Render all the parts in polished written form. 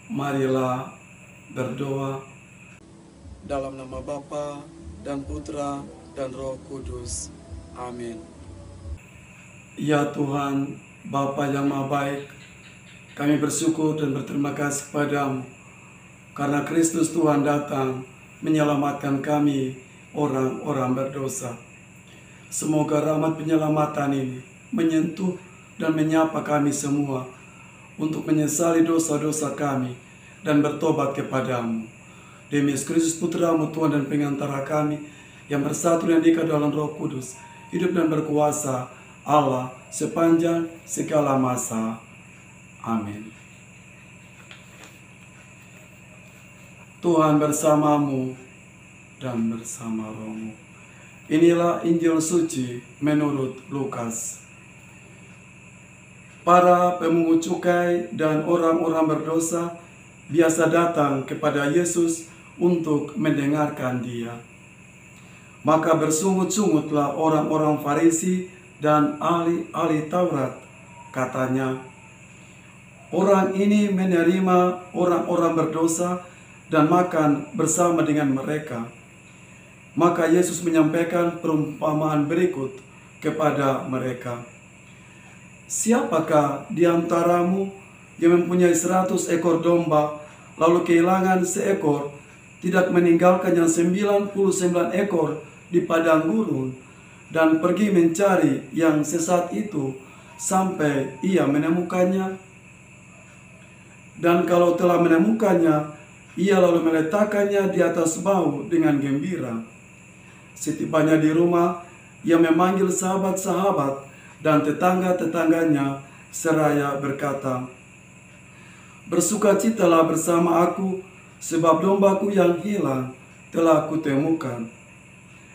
Marilah berdoa. Dalam nama Bapa dan Putra dan Roh Kudus. Amin. Ya Tuhan, Bapa yang Maha Baik, kami bersyukur dan berterima kasih kepadamu karena Kristus Tuhan datang menyelamatkan kami orang-orang berdosa. Semoga rahmat penyelamatan ini menyentuh dan menyapa kami semua untuk menyesali dosa-dosa kami dan bertobat kepadamu. Demi Yesus Kristus Putramu Tuhan dan pengantara kami, yang bersatu dan diikat dalam Roh Kudus, hidup dan berkuasa Allah sepanjang segala masa. Amin. Tuhan bersamamu dan bersama rohmu. Inilah Injil suci menurut Lukas. Para pemungut cukai dan orang-orang berdosa biasa datang kepada Yesus untuk mendengarkan Dia. Maka bersungut-sungutlah orang-orang Farisi dan ahli-ahli Taurat. Katanya, orang ini menerima orang-orang berdosa dan makan bersama dengan mereka. Maka Yesus menyampaikan perumpamaan berikut kepada mereka. Siapakah di antaramu yang mempunyai 100 ekor domba, lalu kehilangan seekor, tidak meninggalkan yang 99 ekor di padang gurun, dan pergi mencari yang sesat itu sampai ia menemukannya? Dan kalau telah menemukannya, ia lalu meletakkannya di atas bahu dengan gembira. Setibanya di rumah, ia memanggil sahabat-sahabat dan tetangga-tetangganya seraya berkata, "Bersukacitalah bersama aku, sebab dombaku yang hilang telah kutemukan."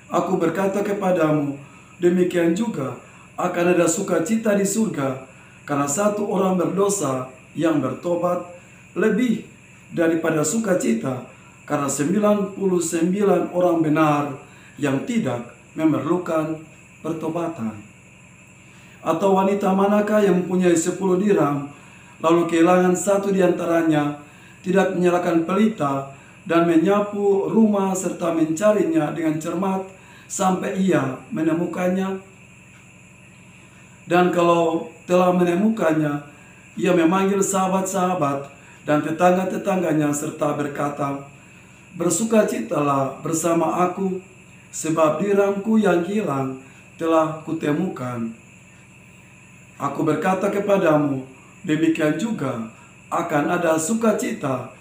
Aku berkata kepadamu, demikian juga akan ada sukacita di surga karena satu orang berdosa yang bertobat lebih daripada sukacita karena 99 orang benar yang tidak memerlukan pertobatan. Atau wanita manakah yang mempunyai 10 dirham, lalu kehilangan satu di antaranya, tidak menyalakan pelita dan menyapu rumah serta mencarinya dengan cermat sampai ia menemukannya? Dan kalau telah menemukannya, ia memanggil sahabat-sahabat dan tetangga-tetangganya serta berkata, "Bersukacitalah bersama aku, sebab dirhamku yang hilang telah kutemukan." Aku berkata kepadamu, demikian juga akan ada sukacita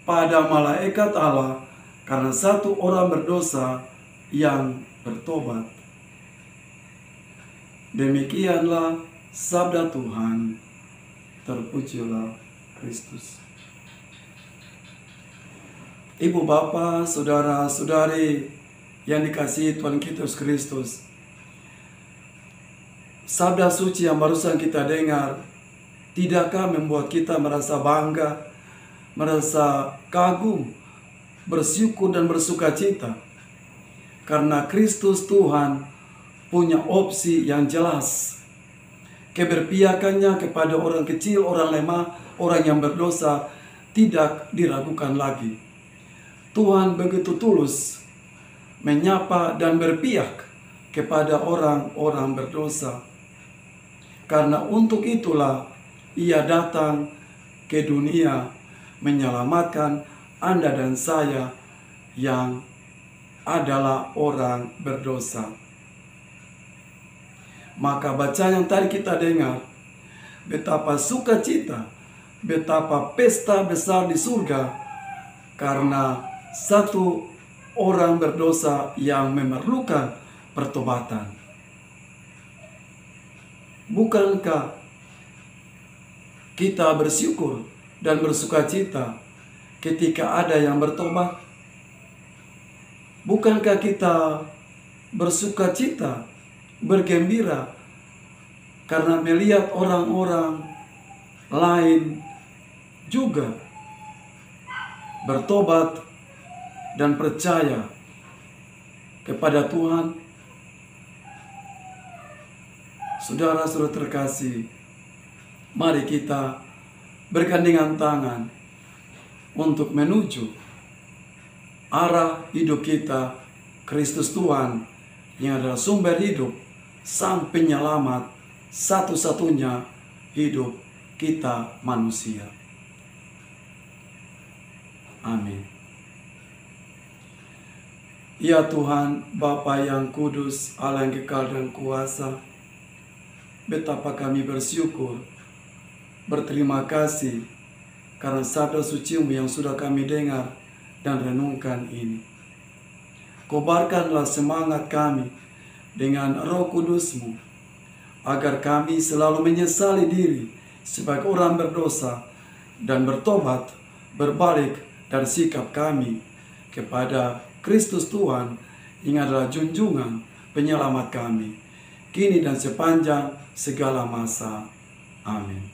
pada malaikat Allah karena satu orang berdosa yang bertobat. Demikianlah sabda Tuhan. Terpujilah Kristus. Ibu, Bapak, saudara-saudari yang dikasihi Tuhan kita Yesus Kristus, sabda suci yang barusan kita dengar, tidakkah membuat kita merasa bangga, merasa kagum, bersyukur dan bersukacita? Karena Kristus Tuhan punya opsi yang jelas. Keberpihakannya kepada orang kecil, orang lemah, orang yang berdosa tidak diragukan lagi. Tuhan begitu tulus menyapa dan berpihak kepada orang-orang berdosa. Karena untuk itulah Ia datang ke dunia menyelamatkan Anda dan saya yang adalah orang berdosa. Maka bacaan yang tadi kita dengar, betapa sukacita, betapa pesta besar di surga karena satu orang berdosa yang memerlukan pertobatan. Bukankah kita bersyukur dan bersukacita ketika ada yang bertobat? Bukankah kita bersukacita, bergembira karena melihat orang-orang lain juga bertobat dan percaya kepada Tuhan? Saudara-saudara terkasih, mari kita bergandengan tangan untuk menuju arah hidup kita, Kristus Tuhan yang adalah sumber hidup, Sang Penyelamat satu-satunya hidup kita manusia. Amin. Ya Tuhan, Bapa yang kudus, Allah yang kekal dan kuasa, betapa kami bersyukur, berterima kasih karena sabda suci-Mu yang sudah kami dengar dan renungkan ini. Kobarkanlah semangat kami dengan Roh Kudus-Mu, agar kami selalu menyesali diri sebagai orang berdosa dan bertobat, berbalik dari sikap kami kepada Kristus Tuhan yang adalah junjungan penyelamat kami, kini dan sepanjang segala masa. Amin.